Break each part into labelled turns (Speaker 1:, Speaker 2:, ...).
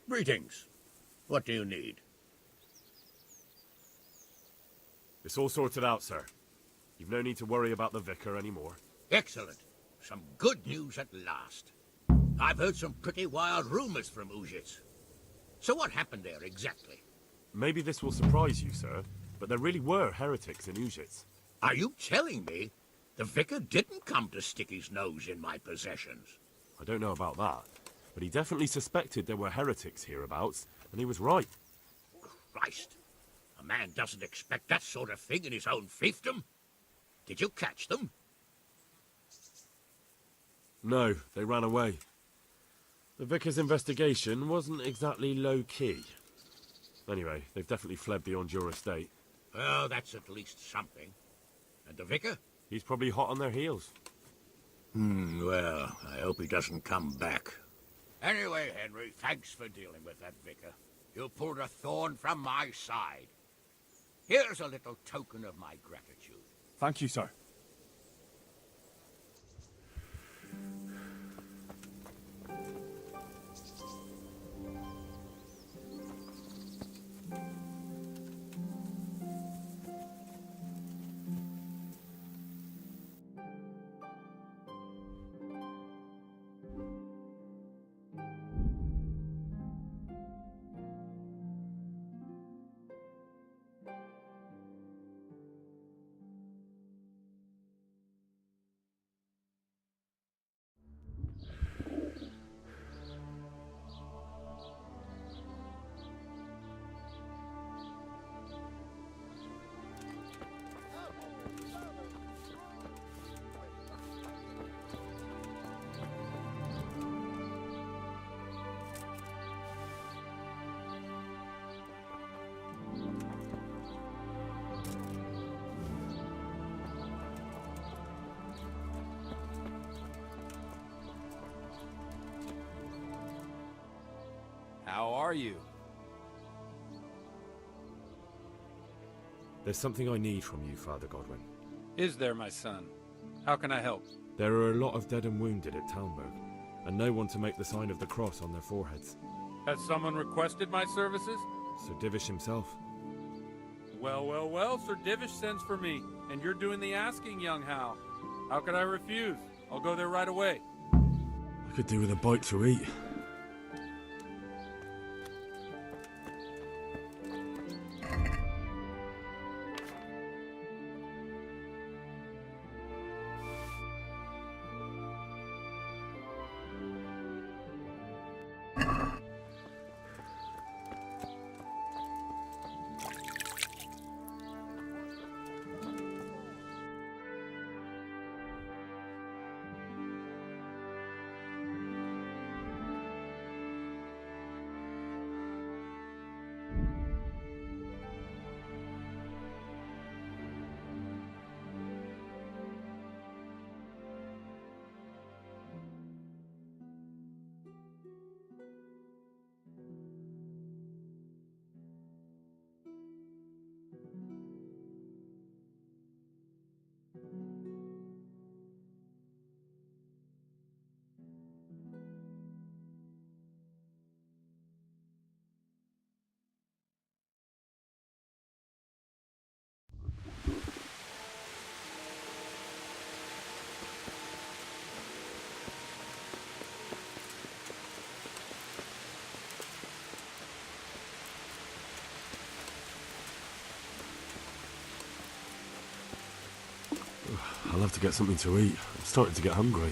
Speaker 1: Greetings. What do you need?
Speaker 2: It's all sorted out, sir. You've no need to worry about the vicar anymore.
Speaker 1: Excellent. Some good news at last. I've heard some pretty wild rumors from Ujits. So what happened there exactly?
Speaker 2: Maybe this will surprise you, sir, but there really were heretics in Ujits.
Speaker 1: Are you telling me the vicar didn't come to stick his nose in my possessions?
Speaker 2: I don't know about that, but he definitely suspected there were heretics hereabouts, and he was right.
Speaker 1: Christ. A man doesn't expect that sort of thing in his own fiefdom. Did you catch them?
Speaker 2: No, they ran away. The vicar's investigation wasn't exactly low-key. Anyway, they've definitely fled beyond your estate.
Speaker 1: Well, that's at least something. And the vicar?
Speaker 2: He's probably hot on their heels.
Speaker 1: Well, I hope he doesn't come back. Anyway, Henry, thanks for dealing with that vicar. You pulled a thorn from my side. Here's a little token of my gratitude.
Speaker 3: Thank you, sir.
Speaker 4: How are you?
Speaker 2: There's something I need from you, Father Godwin.
Speaker 4: Is there, my son? How can I help?
Speaker 2: There are a lot of dead and wounded at Talmberg, and no one to make the sign of the cross on their foreheads.
Speaker 4: Has someone requested my services?
Speaker 2: Sir Divish himself.
Speaker 4: Well, Sir Divish sends for me, and you're doing the asking, young Hal. How could I refuse? I'll go there right away.
Speaker 2: I could do with a bite to eat. I'll have to get something to eat. I'm starting to get hungry.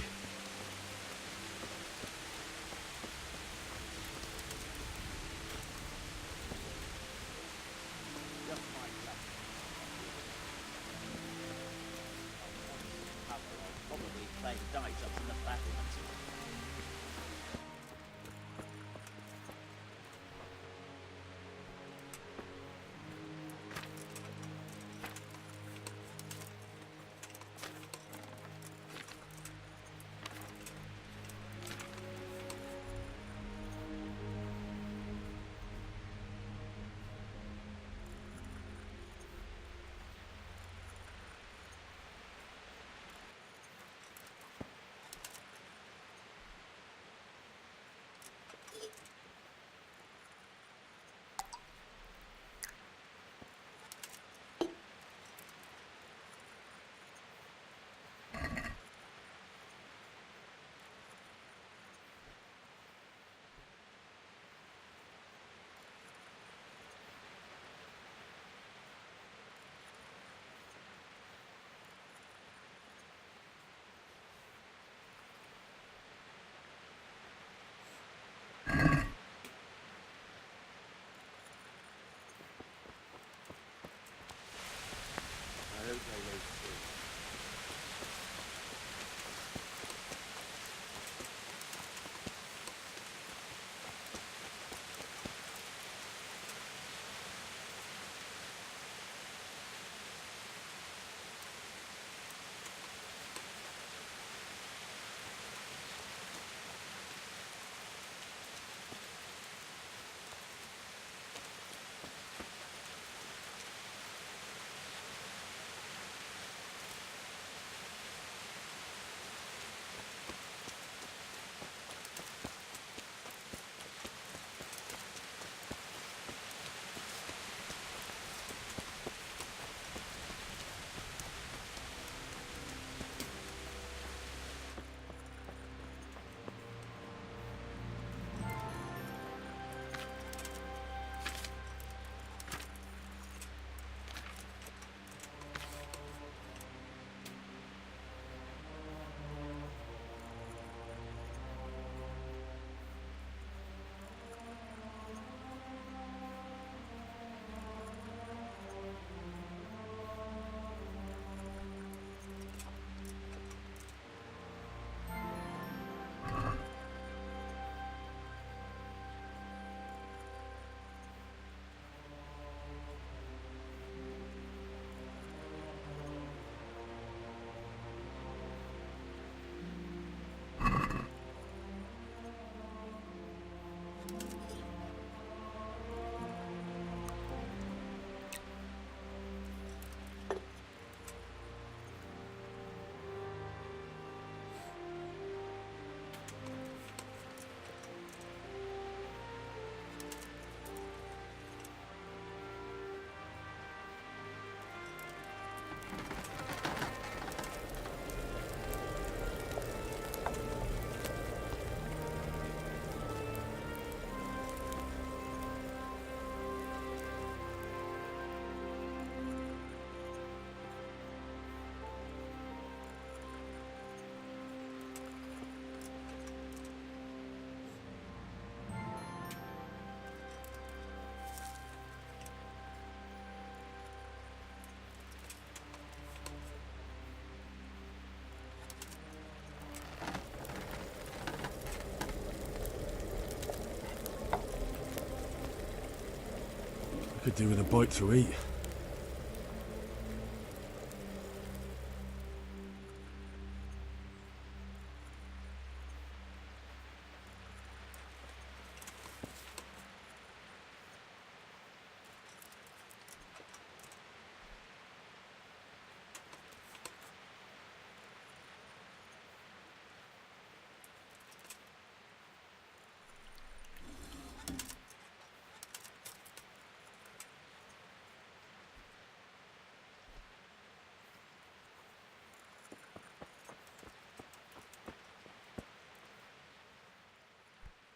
Speaker 2: Could do with a bite to eat.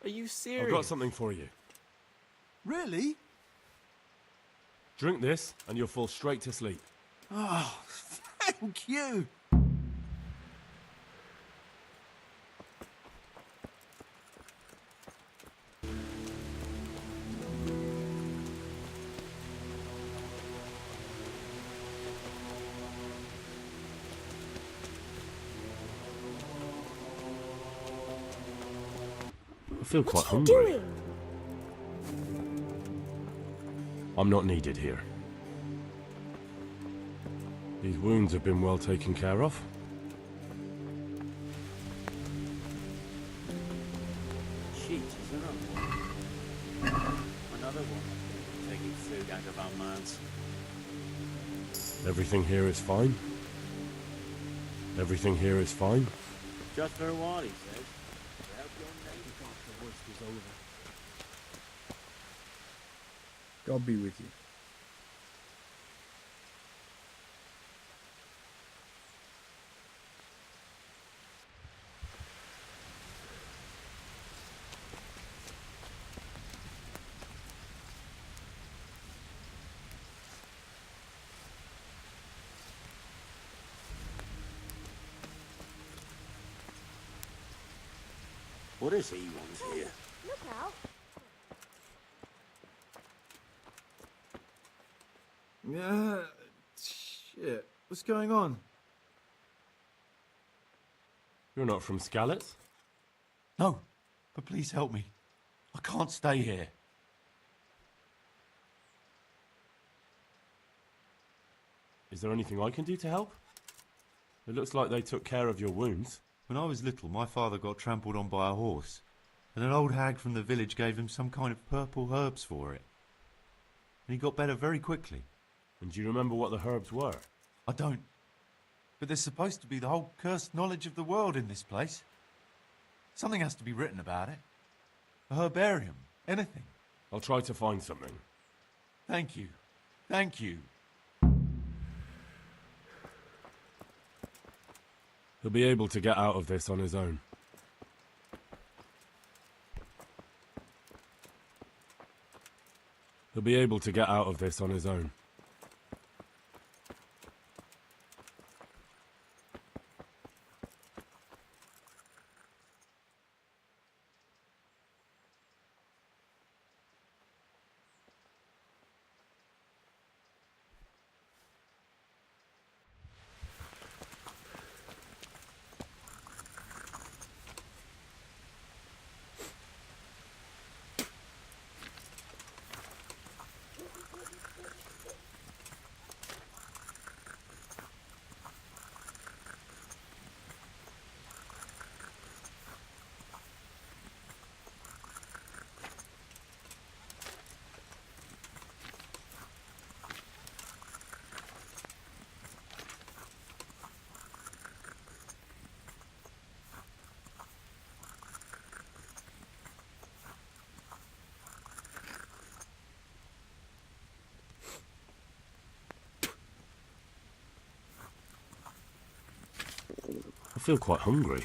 Speaker 3: Are you serious?
Speaker 2: I've got something for you.
Speaker 5: Really?
Speaker 2: Drink this, and you'll fall straight to sleep.
Speaker 5: Oh, thank you.
Speaker 2: I feel quite
Speaker 6: What are you
Speaker 2: hungry.
Speaker 6: doing?
Speaker 2: I'm not needed here. These wounds have been well taken care of.
Speaker 3: Shit, isn't it? Another one. Taking food out of our mouths.
Speaker 2: Everything here is fine. Everything here is fine.
Speaker 3: Just for a while, he says. To help your neighbor.
Speaker 5: The worst is over. God be with you.
Speaker 3: What does he want here?
Speaker 6: Look out.
Speaker 5: Yeah. Shit. What's going on?
Speaker 2: You're not from Skalitz?
Speaker 7: No, but please help me. I can't stay here.
Speaker 2: Is there anything I can do to help? It looks like they took care of your wounds.
Speaker 7: When I was little, my father got trampled on by a horse, and an old hag from the village gave him some kind of purple herbs for it. And he got better very quickly.
Speaker 2: And do you remember what the herbs were?
Speaker 7: I don't. But there's supposed to be the whole cursed knowledge of the world in this place. Something has to be written about it. A herbarium. Anything.
Speaker 2: I'll try to find something.
Speaker 7: Thank you. Thank you.
Speaker 2: He'll be able to get out of this on his own. He'll be able to get out of this on his own. I feel quite hungry.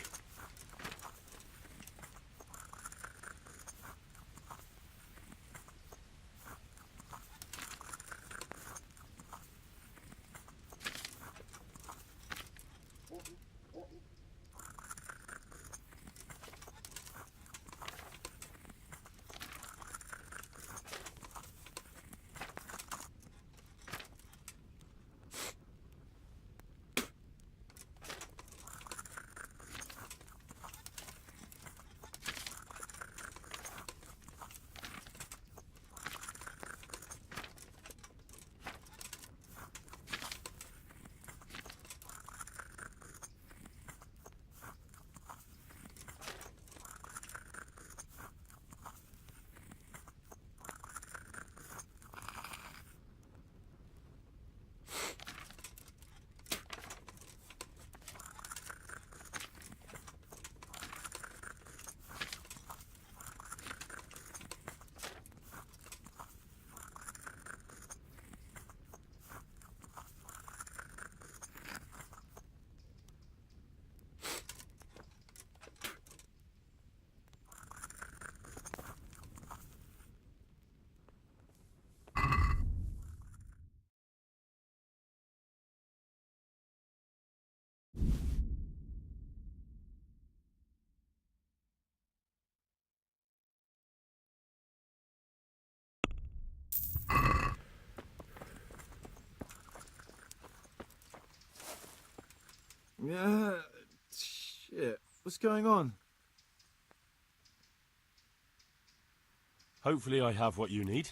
Speaker 5: Shit. What's going on?
Speaker 2: Hopefully I have what you need.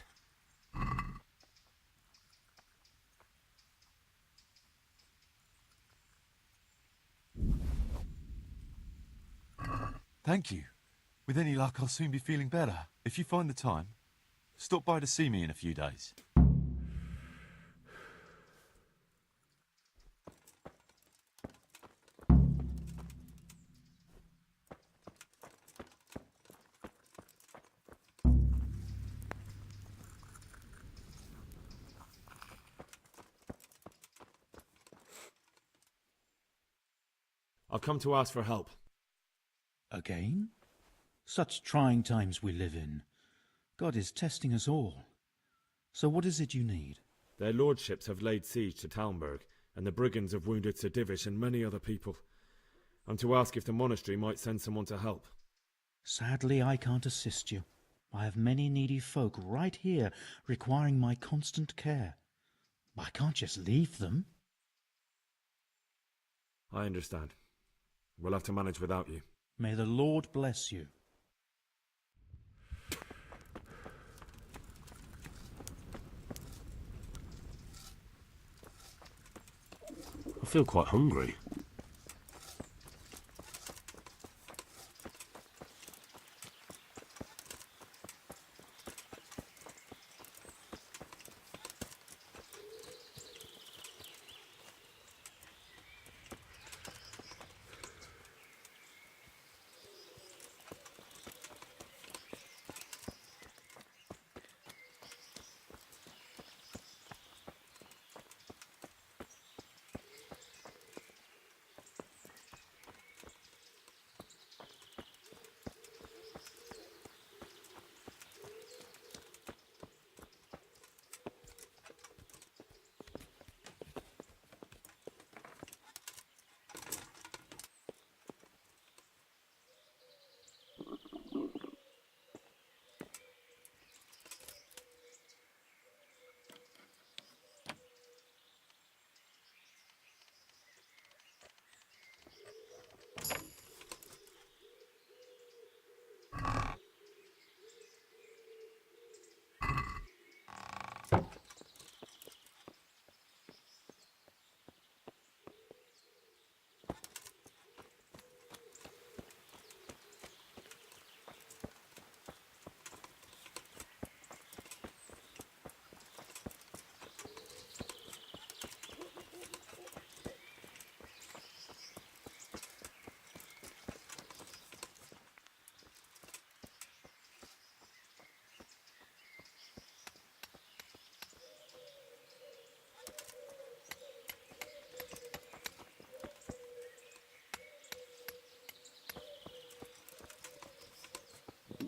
Speaker 7: Thank you. With any luck, I'll soon be feeling better. If you find the time, stop by to see me in a few days.
Speaker 2: I've come to ask for help.
Speaker 6: Again? Such trying times we live in. God is testing us all. So what is it you need?
Speaker 2: Their lordships have laid siege to Talmberg, and the brigands have wounded Sir Divish and many other people. I'm to ask if the monastery might send someone to help.
Speaker 6: Sadly, I can't assist you. I have many needy folk right here requiring my constant care. I can't just leave them.
Speaker 2: I understand. We'll have to manage without you.
Speaker 6: May the Lord bless you.
Speaker 2: I feel quite hungry.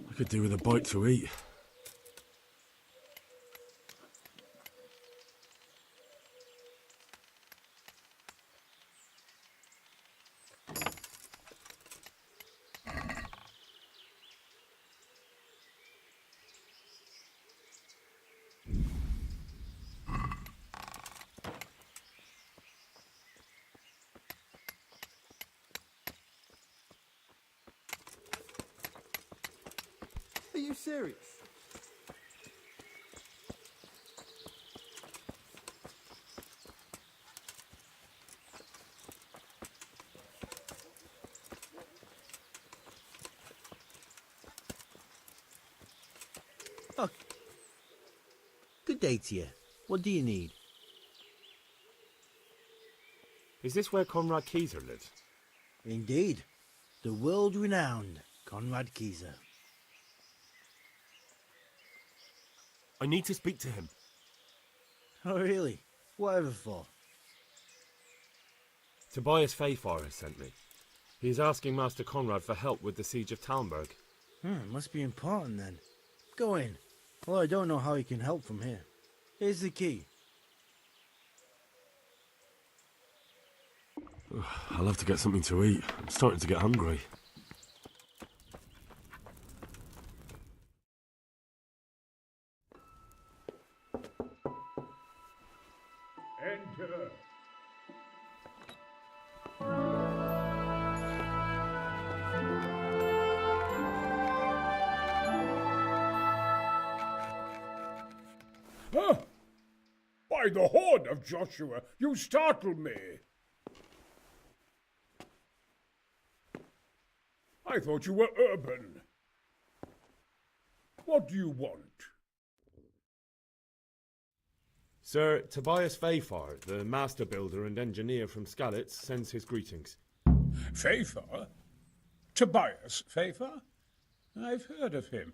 Speaker 2: I could do with a bite to eat.
Speaker 5: Are you serious?
Speaker 8: Oh. Good day to you. What do you need?
Speaker 2: Is this where Conrad Kieser lives?
Speaker 8: Indeed. The world-renowned Conrad Kieser.
Speaker 2: I need to speak to him.
Speaker 8: Oh, really? Whatever for?
Speaker 2: Tobias Fayfar has sent me. He is asking Master Conrad for help with the siege of Talmberg.
Speaker 8: Must be important then. Go in. Well, I don't know how he can help from here. Here's the key.
Speaker 2: I'll have to get something to eat. I'm starting to get hungry.
Speaker 1: Enter.
Speaker 9: By the horn of Joshua, you startle me. I thought you were urban. What do you want?
Speaker 2: Sir Tobias Fafar, the master builder and engineer from Skalitz, sends his greetings.
Speaker 9: Fafar? Tobias Fafar? I've heard of him.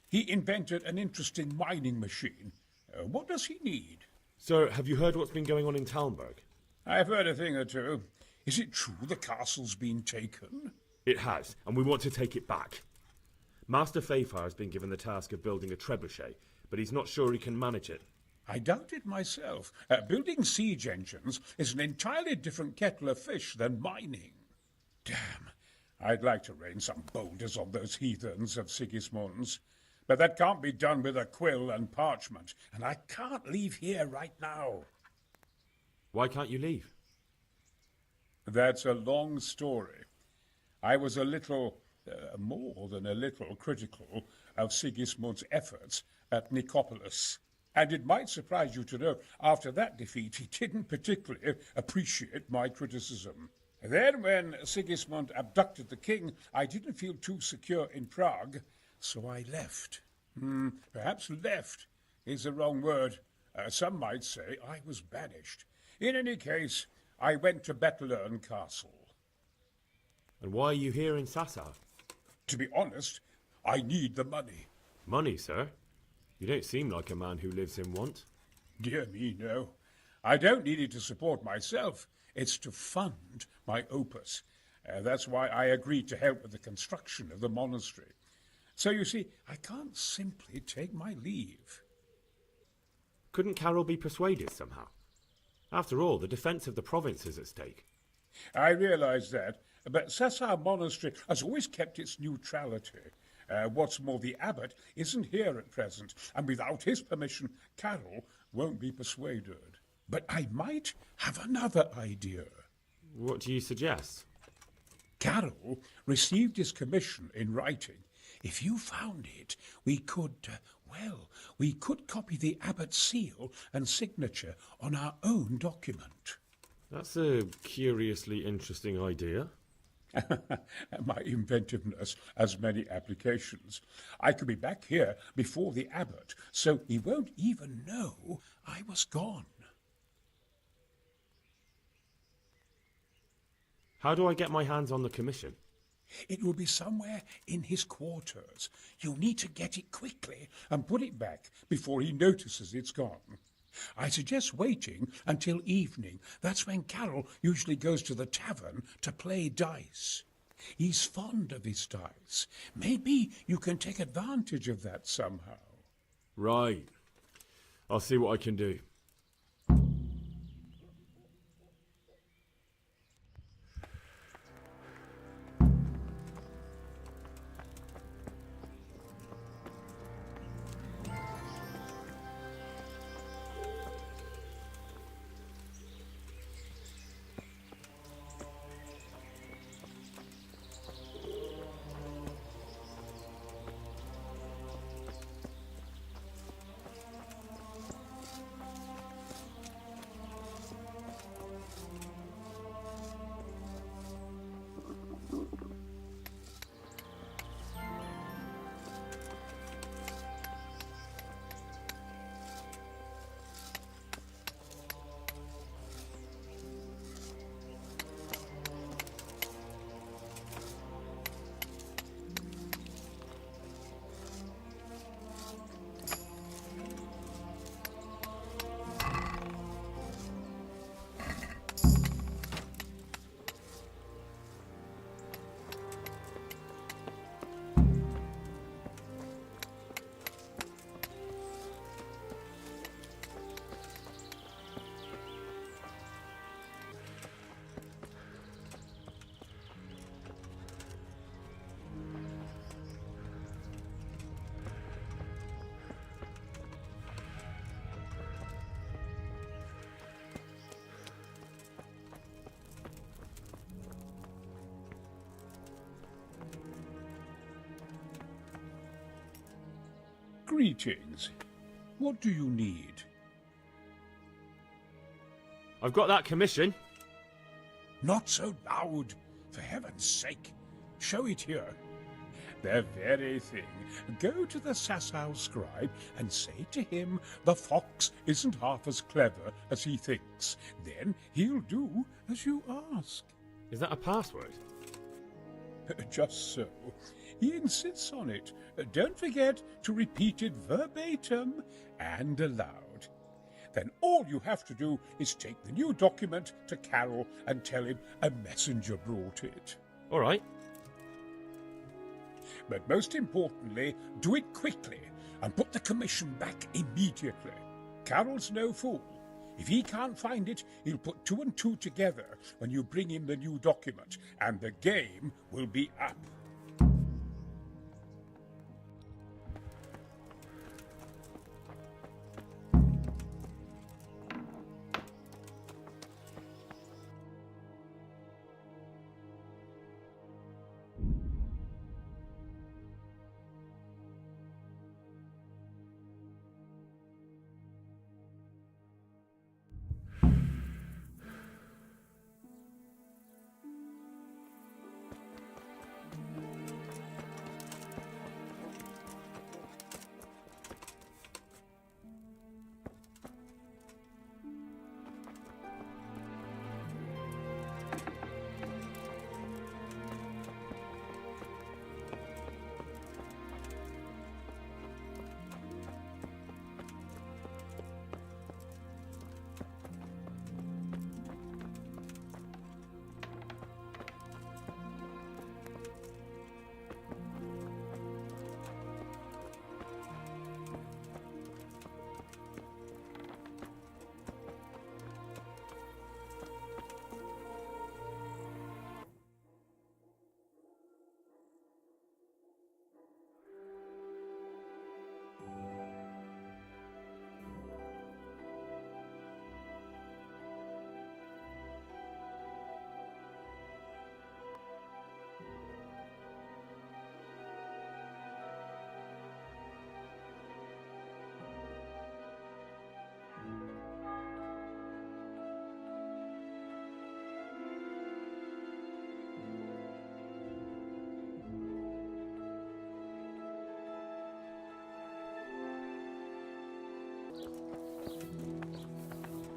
Speaker 9: He invented an interesting mining machine. What does he need?
Speaker 2: Sir, have you heard what's been going on in Talmberg?
Speaker 9: I've heard a thing or two. Is it true the castle's been taken?
Speaker 2: It has, and we want to take it back. Master Fafar has been given the task of building a trebuchet, but he's not sure he can manage it.
Speaker 9: I doubt it myself. Building siege engines is an entirely different kettle of fish than mining. Damn, I'd like to rain some boulders on those heathens of Sigismund's. But that can't be done with a quill and parchment, and I can't leave here right now.
Speaker 2: Why can't you leave?
Speaker 9: That's a long story. I was a little, more than a little, critical of Sigismund's efforts at Nicopolis. And it might surprise you to know, after that defeat, he didn't particularly appreciate my criticism. Then, when Sigismund abducted the king, I didn't feel too secure in Prague, so I left. Perhaps left is the wrong word. Some might say I was banished. In any case, I went to Bettelern Castle.
Speaker 2: And why are you here in Sassa?
Speaker 9: To be honest, I need the money.
Speaker 2: Money, sir? You don't seem like a man who lives in want.
Speaker 9: Dear me, no. I don't need it to support myself. It's to fund my opus. That's why I agreed to help with the construction of the monastery. So you see, I can't simply take my leave.
Speaker 2: Couldn't Carol be persuaded somehow? After all, the defence of the province is at stake.
Speaker 9: I realize that, but Sassa Monastery has always kept its neutrality. What's more, the abbot isn't here at present, and without his permission, Carol won't be persuaded. But I might have another idea.
Speaker 2: What do you suggest?
Speaker 9: Carol received his commission in writing. If you found it, we could copy the abbot's seal and signature on our own document.
Speaker 2: That's a curiously interesting idea.
Speaker 9: My inventiveness has many applications. I could be back here before the abbot, so he won't even know I was gone.
Speaker 2: How do I get my hands on the commission?
Speaker 9: It will be somewhere in his quarters. You'll need to get it quickly and put it back before he notices it's gone. I suggest waiting until evening. That's when Carol usually goes to the tavern to play dice. He's fond of his dice. Maybe you can take advantage of that somehow.
Speaker 2: Right. I'll see what I can do.
Speaker 9: Greetings. What do you need?
Speaker 2: I've got that commission.
Speaker 9: Not so loud, for heaven's sake. Show it here. The very thing. Go to the Sasau scribe and say to him the fox isn't half as clever as he thinks. Then he'll do as you ask.
Speaker 2: Is that a password?
Speaker 9: Just so. He insists on it. Don't forget to repeat it verbatim and aloud. Then all you have to do is take the new document to Carol and tell him a messenger brought it.
Speaker 2: All right.
Speaker 9: But most importantly, do it quickly and put the commission back immediately. Carol's no fool. If he can't find it, he'll put 2 and 2 together when you bring him the new document, and the game will be up.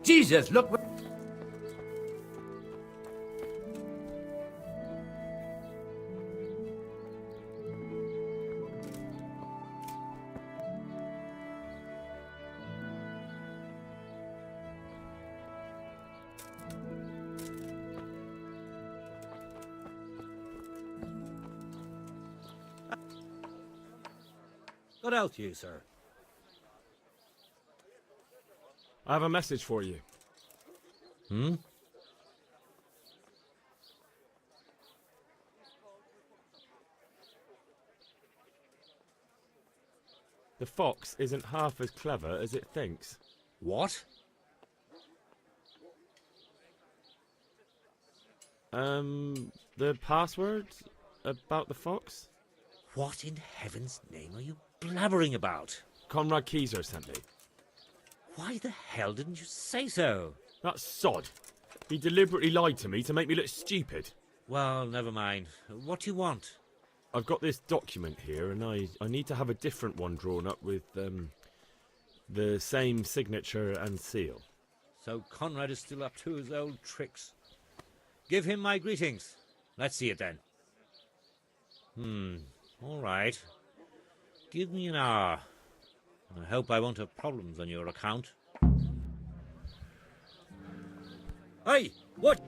Speaker 1: Jesus, look.
Speaker 3: What else you, sir?
Speaker 2: I have a message for you. The fox isn't half as clever as it thinks.
Speaker 3: What?
Speaker 2: The password about the fox?
Speaker 3: What in heaven's name are you blabbering about?
Speaker 2: Conrad Keyser sent me.
Speaker 3: Why the hell didn't you say so?
Speaker 2: That sod. He deliberately lied to me to make me look stupid.
Speaker 3: Well, never mind. What do you want?
Speaker 2: I've got this document here, and I need to have a different one drawn up with the same signature and seal.
Speaker 3: So Conrad is still up to his old tricks. Give him my greetings. Let's see it then. All right. Give me an hour. I hope I won't have problems on your account. Hey, what?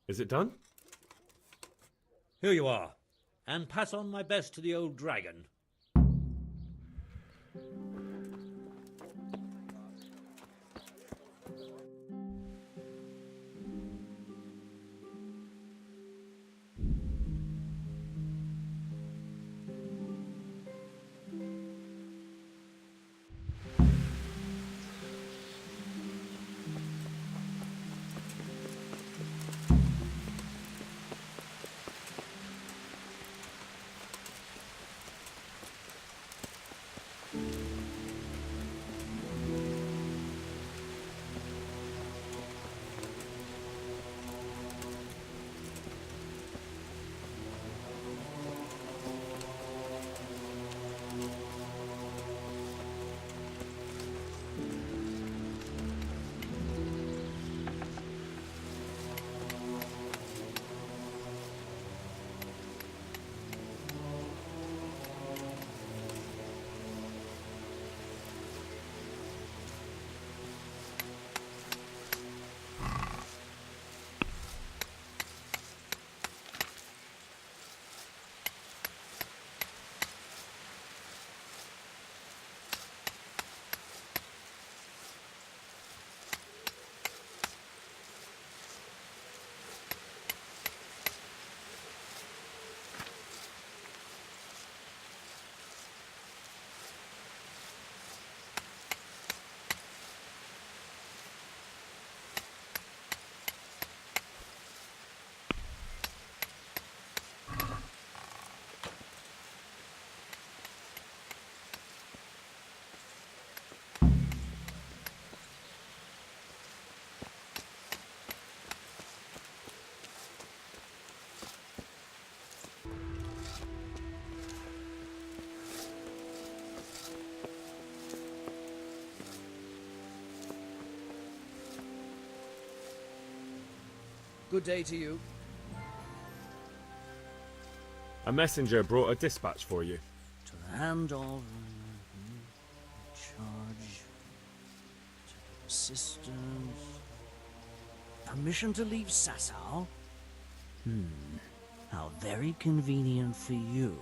Speaker 2: Is it done?
Speaker 10: Here you are. And pass on my best to the old dragon.
Speaker 11: Good day to you.
Speaker 2: A messenger brought a dispatch for you.
Speaker 11: To the hand of charge, assistance, permission to leave Sasau? How very convenient for you.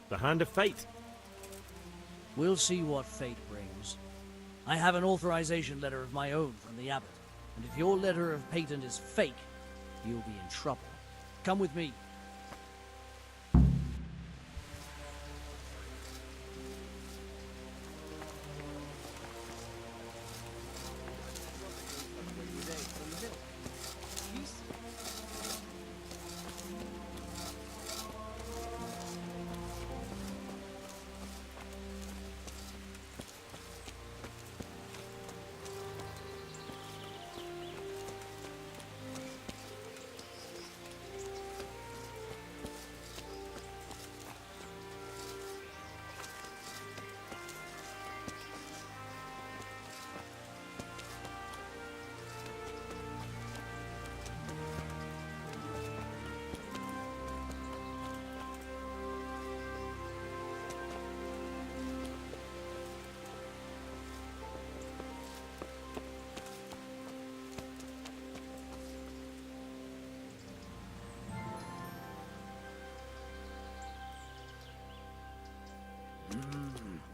Speaker 2: The hand of fate.
Speaker 11: We'll see what fate brings. I have an authorization letter of my own from the abbot, and if your letter of patent is fake, you'll be in trouble. Come with me.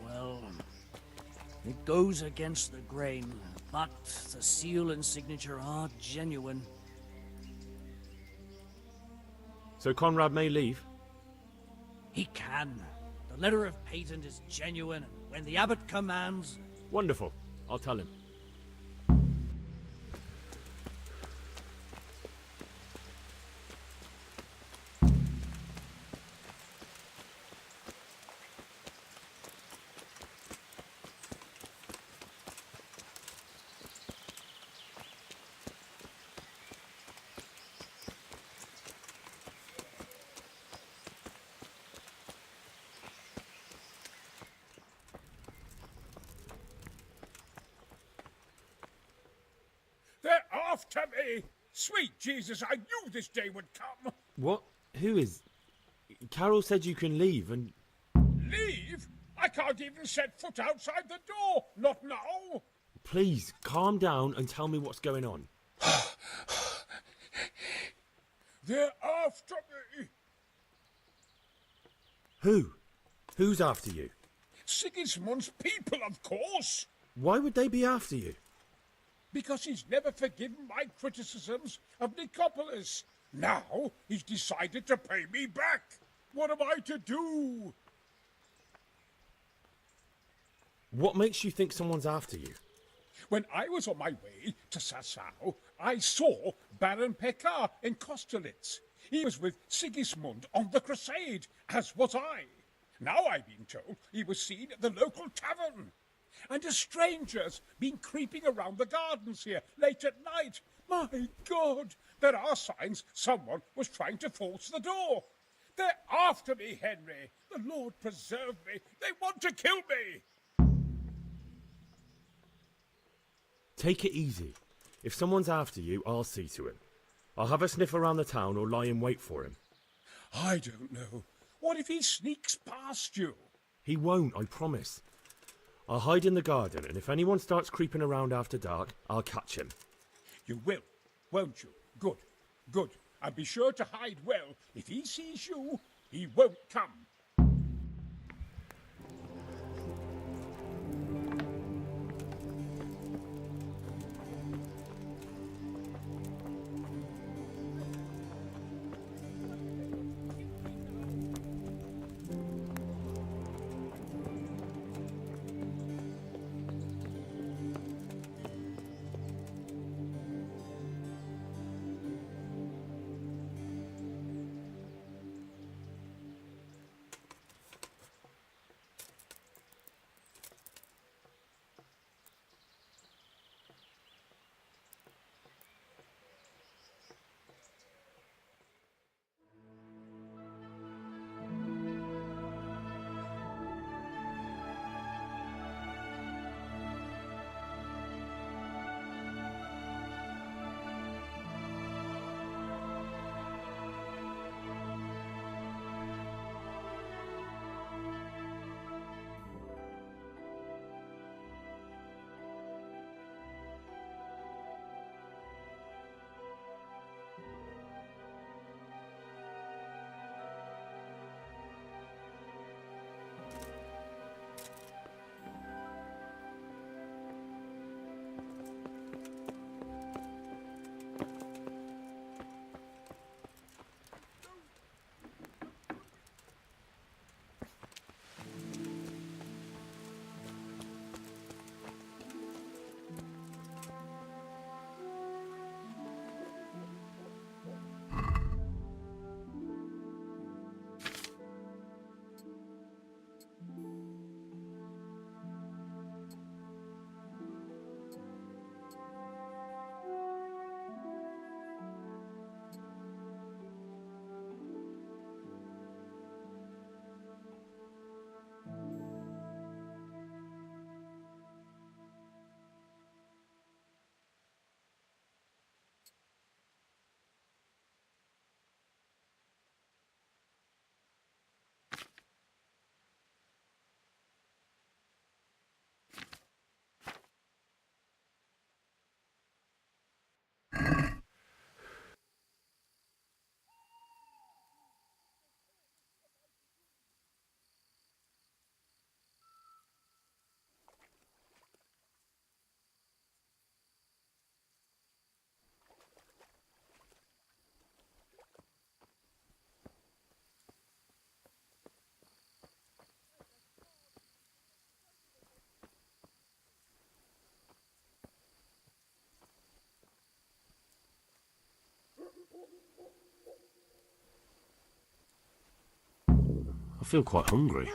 Speaker 11: Well, it goes against the grain, but the seal and signature are genuine.
Speaker 2: So Conrad may leave?
Speaker 11: He can. The letter of patent is genuine, and when the abbot commands...
Speaker 2: Wonderful. I'll tell him.
Speaker 9: They're after me! Sweet Jesus, I knew this day would come!
Speaker 2: What? Who is... Carol said you can leave and...
Speaker 9: Leave? I can't even set foot outside the door! Not now!
Speaker 2: Please, calm down and tell me what's going on.
Speaker 9: They're after me!
Speaker 12: Who? Who's after you?
Speaker 9: Sigismund's people, of course!
Speaker 12: Why would they be after you?
Speaker 9: Because he's never forgiven my criticisms of Nicopolis. Now he's decided to pay me back. What am I to do?
Speaker 12: What makes you think someone's after you?
Speaker 9: When I was on my way to Sassau, I saw Baron Pekar in Kostelitz. He was with Sigismund on the crusade, as was I. Now I've been told he was seen at the local tavern. And a stranger's been creeping around the gardens here late at night. My God, there are signs someone was trying to force the door. They're after me, Henry. The Lord preserve me. They want to kill me.
Speaker 12: Take it easy. If someone's after you, I'll see to him. I'll have a sniff around the town or lie in wait for him.
Speaker 9: I don't know. What if he sneaks past you?
Speaker 12: He won't, I promise. I'll hide in the garden, and if anyone starts creeping around after dark, I'll catch him.
Speaker 9: You will, won't you? Good, good. And be sure to hide well. If he sees you, he won't come.
Speaker 2: I feel quite hungry.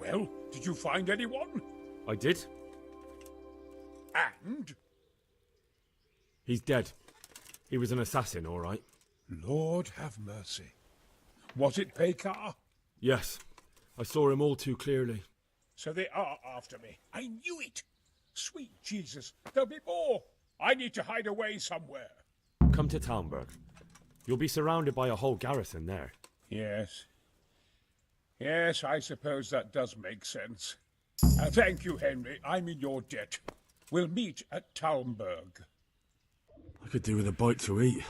Speaker 9: Well, did you find anyone?
Speaker 12: I did.
Speaker 9: And?
Speaker 12: He's dead. He was an assassin, all right.
Speaker 9: Lord have mercy. Was it Pekar?
Speaker 12: Yes. I saw him all too clearly.
Speaker 9: So they are after me. I knew it. Sweet Jesus, there'll be more. I need to hide away somewhere.
Speaker 12: Come to Talmberg. You'll be surrounded by a whole garrison there.
Speaker 9: Yes. Yes, I suppose that does make sense. Thank you, Henry. I'm in your debt. We'll meet at Talmberg.
Speaker 2: I could do with a bite to eat.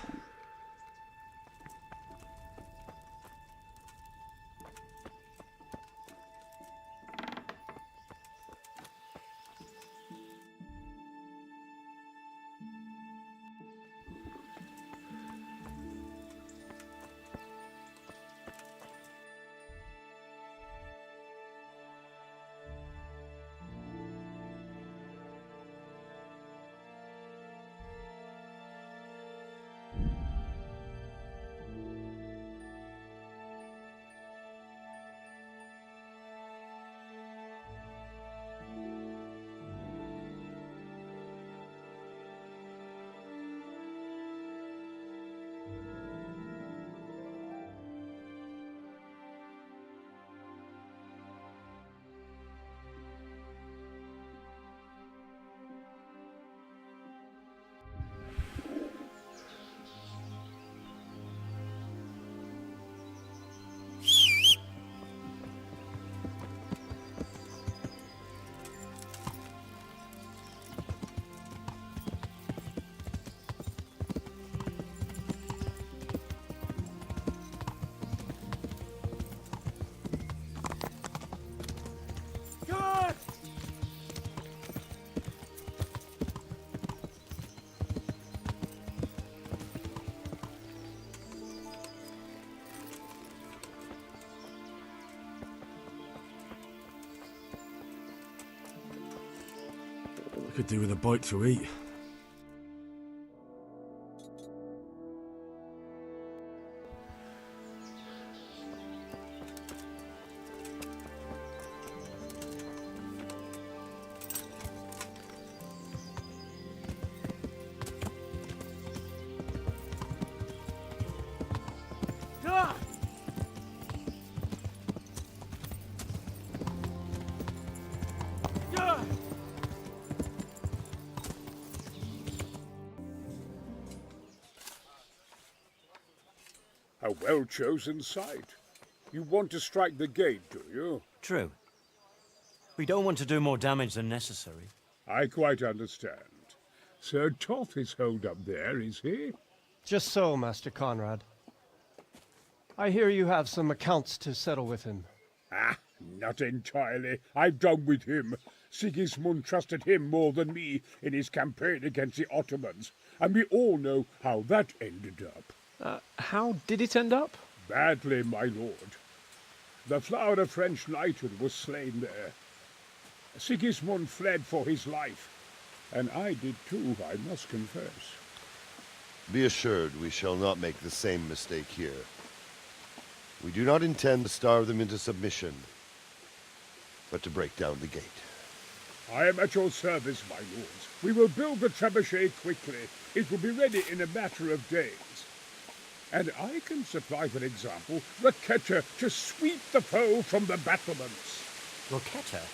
Speaker 2: Could do with a bite to eat.
Speaker 9: A well-chosen site. You want to strike the gate, do you?
Speaker 13: True. We don't want to do more damage than necessary.
Speaker 9: I quite understand. Sir Toth is holed up there, is he?
Speaker 14: Just so, Master Conrad. I hear you have some accounts to settle with him.
Speaker 9: Ah, not entirely. I've done with him. Sigismund trusted him more than me in his campaign against the Ottomans, and we all know how that ended up.
Speaker 14: How did it end up?
Speaker 9: Badly, my lord. The flower of French knighthood was slain there. Sigismund fled for his life, and I did too, I must confess.
Speaker 15: Be assured we shall not make the same mistake here. We do not intend to starve them into submission, but to break down the gate.
Speaker 9: I am at your service, my lords. We will build the trebuchet quickly. It will be ready in a matter of days. And I can supply, for example, Rocketeer to sweep the foe from the battlements.
Speaker 13: Rocketeer?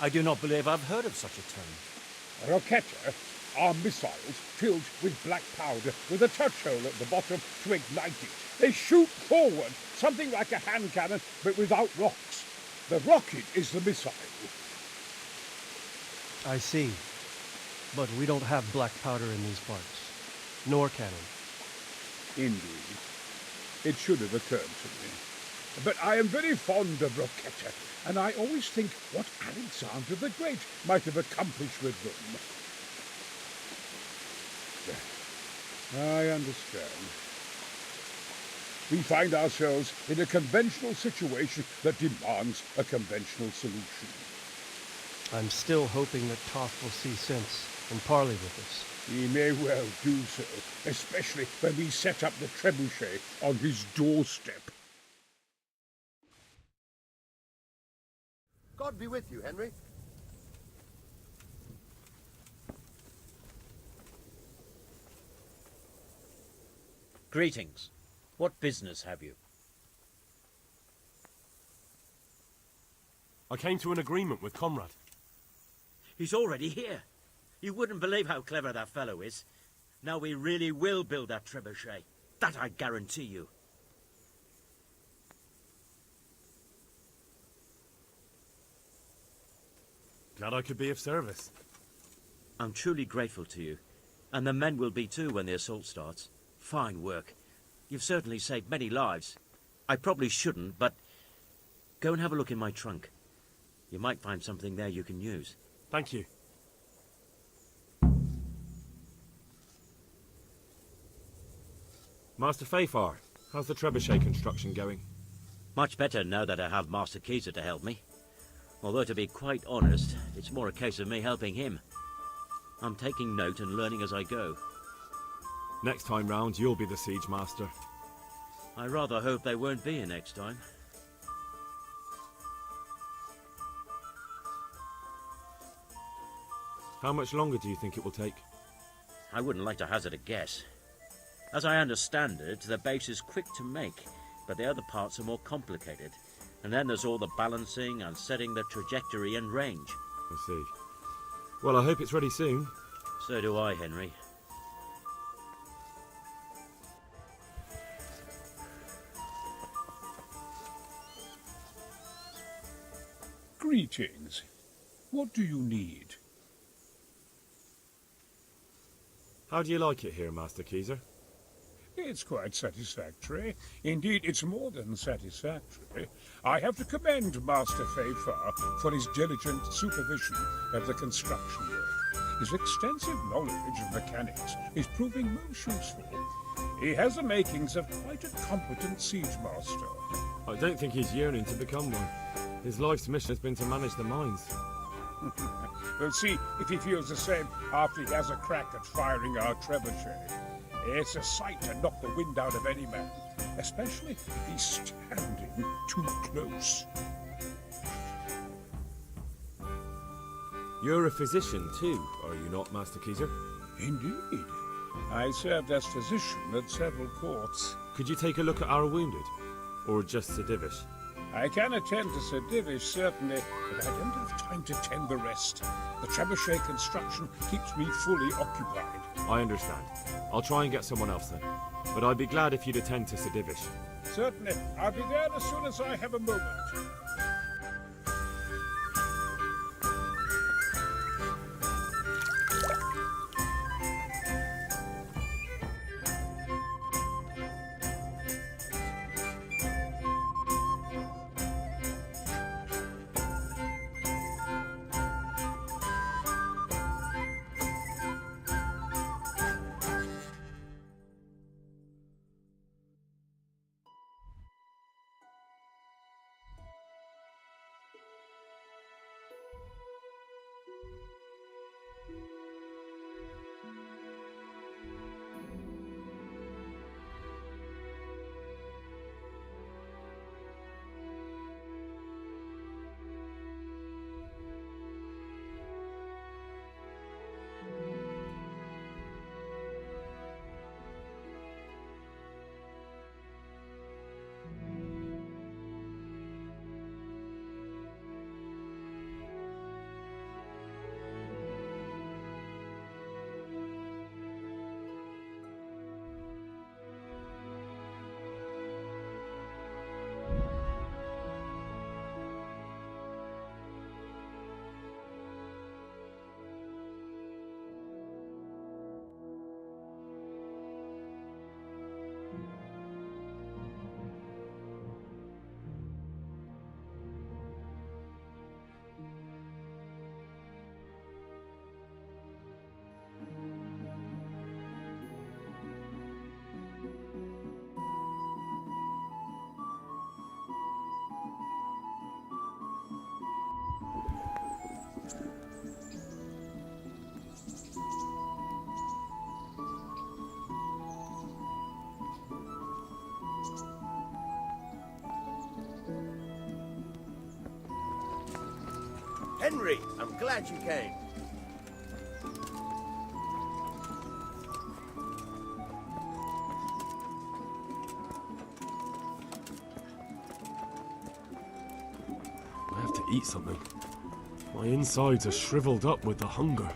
Speaker 13: I do not believe I've heard of such a term.
Speaker 9: Rocketeer are missiles filled with black powder with a touch hole at the bottom to ignite it. They shoot forward, something like a hand cannon, but without rocks. The rocket is the missile.
Speaker 14: I see. But we don't have black powder in these parts. Nor cannon.
Speaker 9: Indeed. It should have occurred to me. But I am very fond of Rocketeer, and I always think what Alexander the Great might have accomplished with them. I understand. We find ourselves in a conventional situation that demands a conventional solution.
Speaker 14: I'm still hoping that Toth will see sense and parley with us.
Speaker 9: He may well do so, especially when we set up the trebuchet on his doorstep.
Speaker 15: God be with you, Henry.
Speaker 10: Greetings. What business have you?
Speaker 2: I came to an agreement with Conrad.
Speaker 13: He's already here. You wouldn't believe how clever that fellow is. Now we really will build that trebuchet. That I guarantee you.
Speaker 2: Glad I could be of service.
Speaker 13: I'm truly grateful to you. And the men will be too when the assault starts. Fine work. You've certainly saved many lives. I probably shouldn't, but go and have a look in my trunk. You might find something there you can use.
Speaker 2: Thank you. Master Fafar, how's the trebuchet construction going?
Speaker 13: Much better now that I have Master Keyser to help me. Although, to be quite honest, it's more a case of me helping him. I'm taking note and learning as I go.
Speaker 2: Next time round, you'll be the siege master.
Speaker 13: I rather hope they won't be here next time.
Speaker 2: How much longer do you think it will take?
Speaker 13: I wouldn't like to hazard a guess. As I understand it, the base is quick to make, but the other parts are more complicated. And then there's all the balancing and setting the trajectory and range.
Speaker 2: I see. Well, I hope it's ready soon.
Speaker 13: So do I, Henry.
Speaker 9: Greetings. What do you need?
Speaker 2: How do you like it here, Master Keyser?
Speaker 9: It's quite satisfactory. Indeed, it's more than satisfactory. I have to commend Master Fafar for his diligent supervision of the construction work. His extensive knowledge of mechanics is proving most useful. He has the makings of quite a competent siege master.
Speaker 2: I don't think he's yearning to become one. His life's mission has been to manage the mines.
Speaker 9: We'll see if he feels the same after he has a crack at firing our trebuchet. It's a sight to knock the wind out of any man, especially if he's standing too close.
Speaker 2: You're a physician too, are you not, Master Keyser?
Speaker 9: Indeed. I served as physician at several courts.
Speaker 2: Could you take a look at our wounded? Or just Sir Divish?
Speaker 9: I can attend to Sir Divish, certainly, but I don't have time to tend the rest. The trebuchet construction keeps me fully occupied.
Speaker 2: I understand. I'll try and get someone else then. But I'd be glad if you'd attend to Sir Divish.
Speaker 9: Certainly. I'll be there as soon as I have a moment.
Speaker 16: Henry, I'm glad you came.
Speaker 2: I have to eat something. My insides are shriveled up with the hunger.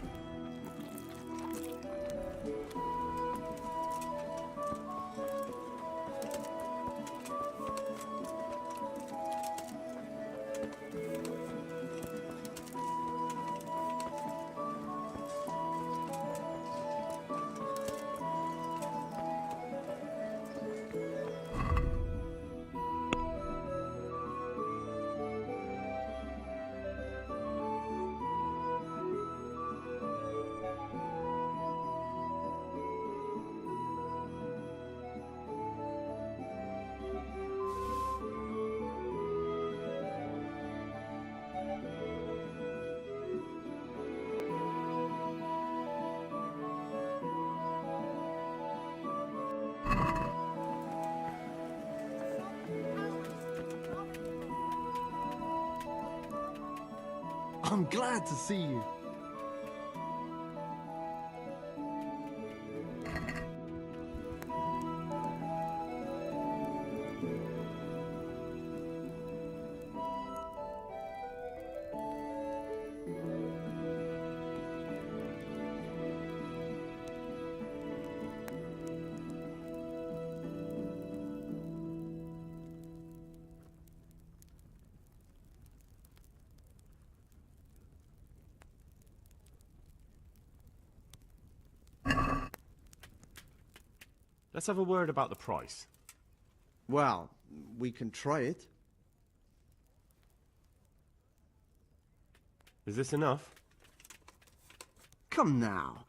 Speaker 5: I'm glad to see you.
Speaker 2: Let's have a word about the price.
Speaker 5: Well, we can try it.
Speaker 2: Is this enough?
Speaker 5: Come now.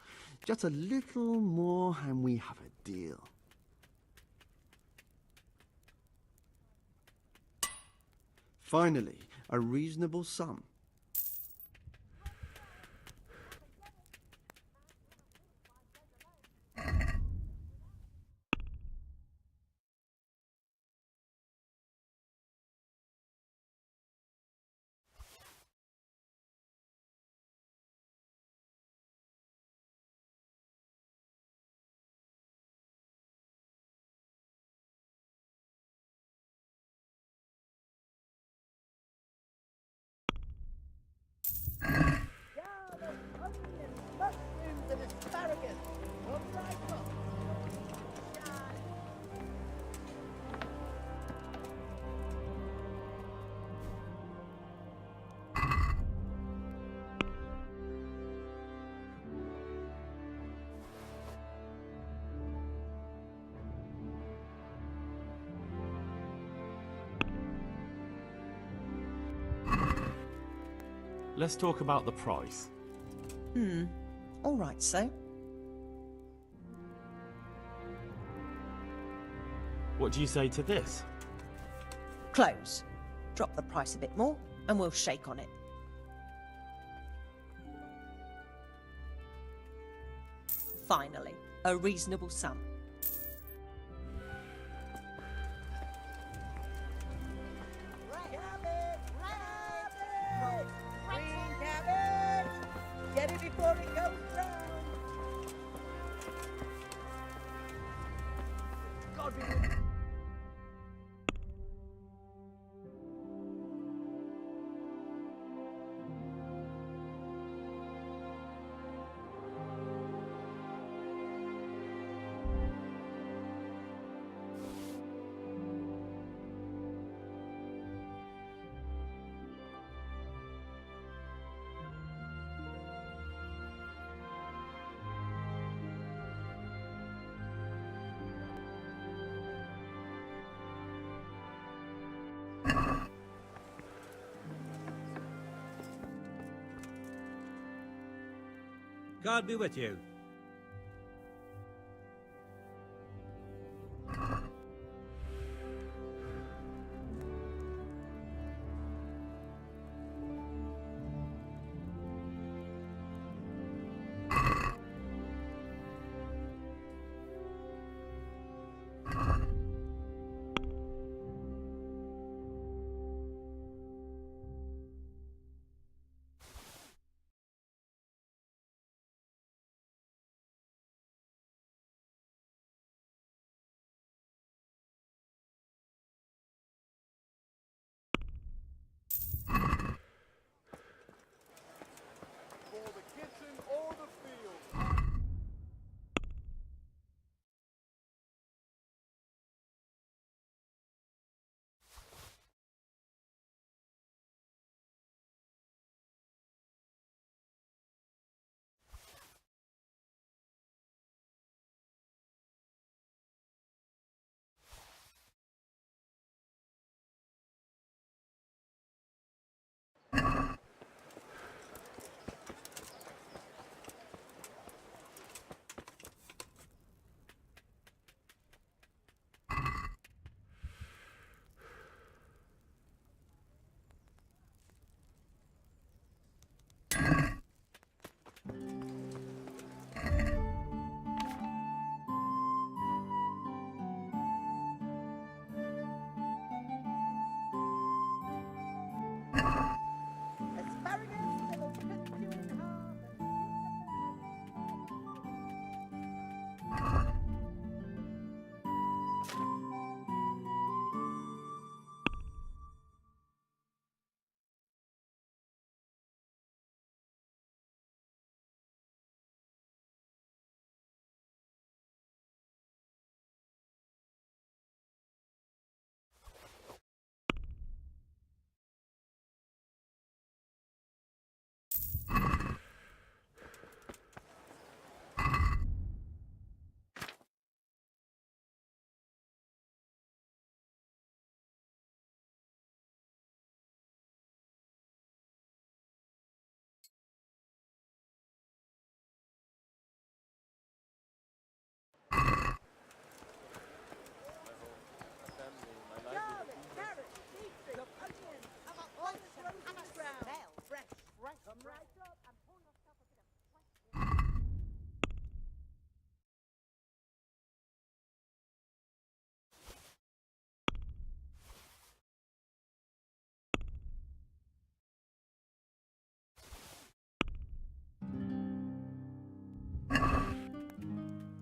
Speaker 5: Just a little more and we have a deal. Finally, a reasonable sum.
Speaker 2: Let's talk about the price.
Speaker 17: All right, so.
Speaker 2: What do you say to this?
Speaker 17: Close. Drop the price a bit more, and we'll shake on it. Finally, a reasonable sum.
Speaker 18: Get it before it goes brown. God,
Speaker 10: God be with you.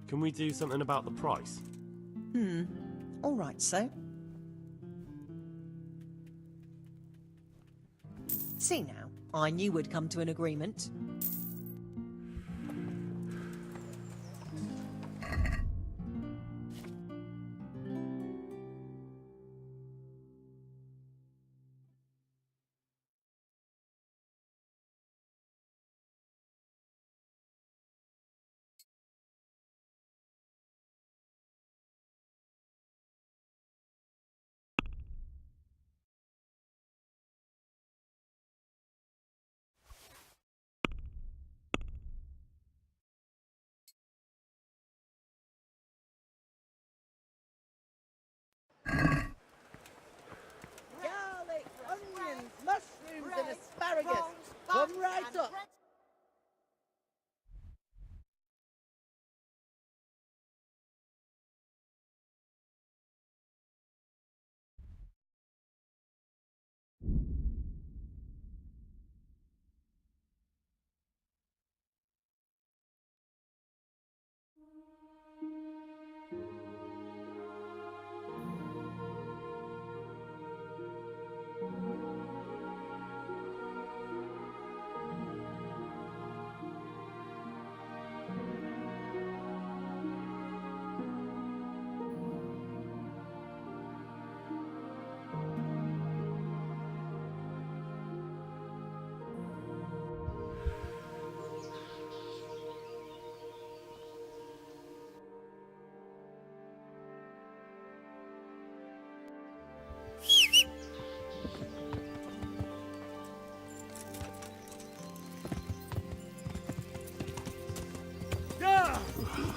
Speaker 2: Can we do something about the price?
Speaker 17: All right, so. See now, I knew we'd come to an agreement.
Speaker 18: Garlic, onions, mushrooms and asparagus. Come right up.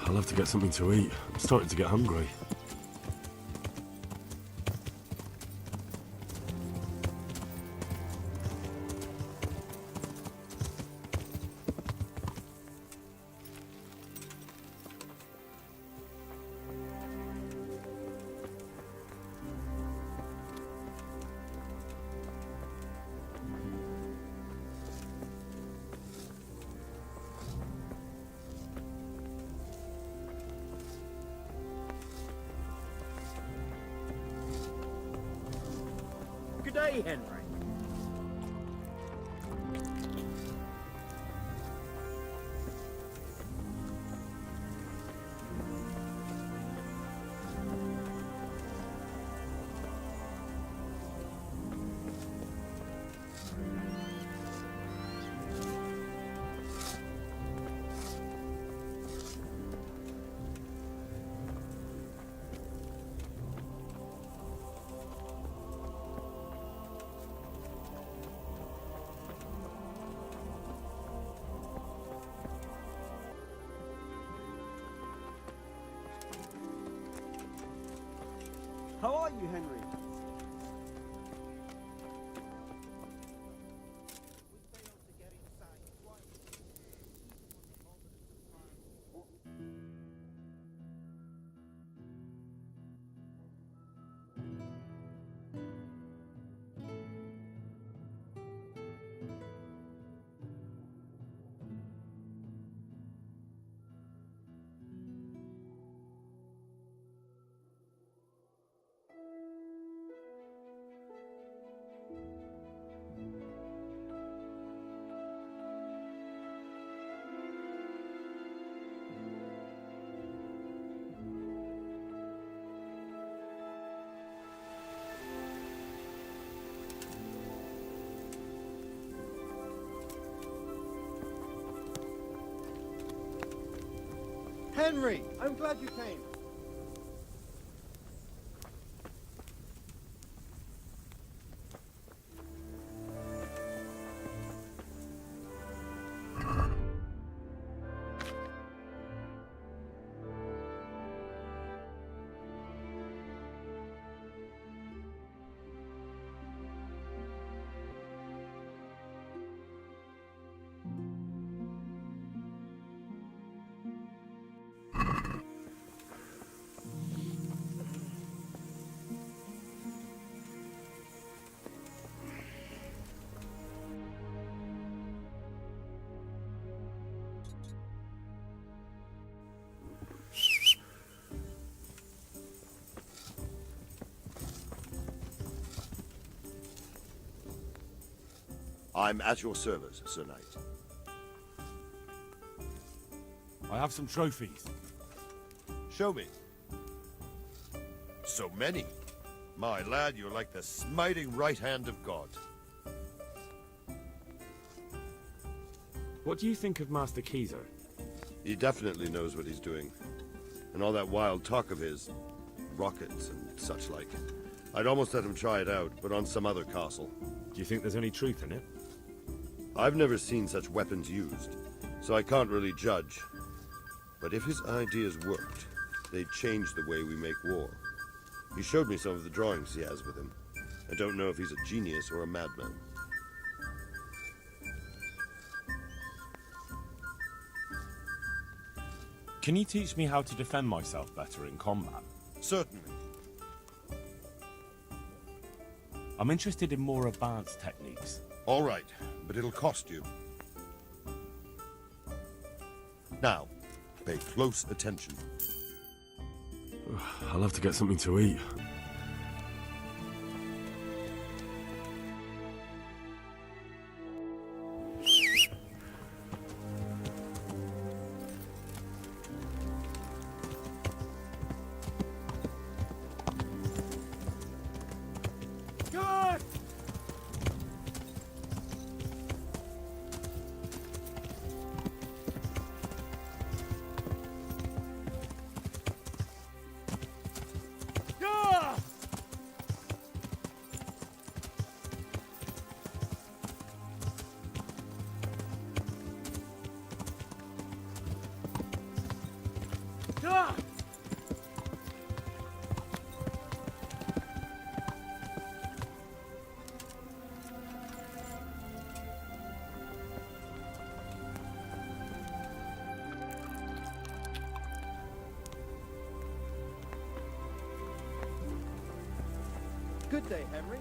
Speaker 2: I'll have to get something to eat. I'm starting to get hungry.
Speaker 3: Good day, Henry.
Speaker 5: How are you, Henry? Henry, I'm glad you came.
Speaker 15: I'm at your service, Sir Knight.
Speaker 2: I have some trophies.
Speaker 15: Show me. So many. My lad, you're like the smiting right hand of God.
Speaker 12: What do you think of Master Keyser?
Speaker 15: He definitely knows what he's doing. And all that wild talk of his, rockets and such like. I'd almost let him try it out, but on some other castle.
Speaker 12: Do you think there's any truth in it?
Speaker 15: I've never seen such weapons used, so I can't really judge. But if his ideas worked, they'd change the way we make war. He showed me some of the drawings he has with him. I don't know if he's a genius or a madman.
Speaker 12: Can you teach me how to defend myself better in combat?
Speaker 15: Certainly.
Speaker 12: I'm interested in more advanced techniques.
Speaker 15: All right, but it'll cost you. Now, pay close attention.
Speaker 2: I'll have to get something to eat.
Speaker 18: Good day, Henry.